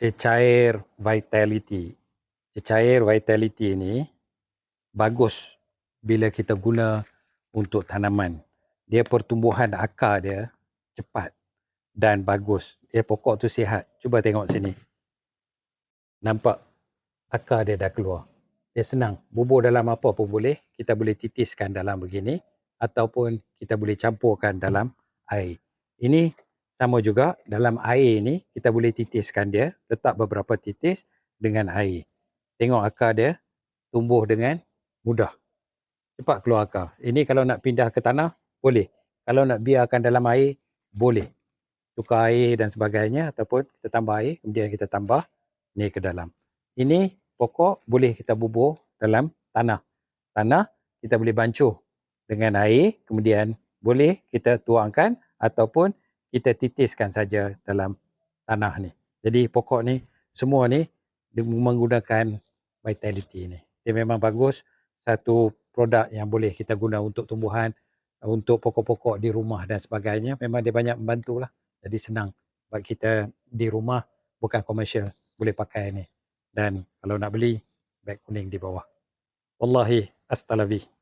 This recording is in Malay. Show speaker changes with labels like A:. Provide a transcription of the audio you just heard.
A: cecair vitality. Cecair vitality ni bagus bila kita guna untuk tanaman. Dia pertumbuhan akar dia cepat dan bagus. Dia pokok tu sihat. Cuba tengok sini. Nampak akar dia dah keluar. Dia senang. Bubur dalam apa pun boleh. Kita boleh titiskan dalam begini ataupun kita boleh campurkan dalam air. Ini sama juga dalam air ni kita boleh titiskan dia. Letak beberapa titis dengan air. Tengok akar dia tumbuh dengan mudah. Cepat keluar akar. Ini kalau nak pindah ke tanah, boleh. Kalau nak biarkan dalam air, boleh. Tukar air dan sebagainya ataupun kita tambah air, kemudian kita tambah ni ke dalam. Ini pokok boleh kita bubur dalam tanah. Tanah kita boleh bancuh dengan air, kemudian boleh kita tuangkan ataupun kita titiskan saja dalam tanah ni. Jadi pokok ni, semua ni menggunakan vitality ni. Dia memang bagus, satu produk yang boleh kita guna untuk tumbuhan, untuk pokok-pokok di rumah dan sebagainya. Memang dia banyak membantu lah. Jadi senang buat kita di rumah, bukan komersial, boleh pakai ni. Dan kalau nak beli, beg kuning di bawah. Wallahi astalabi.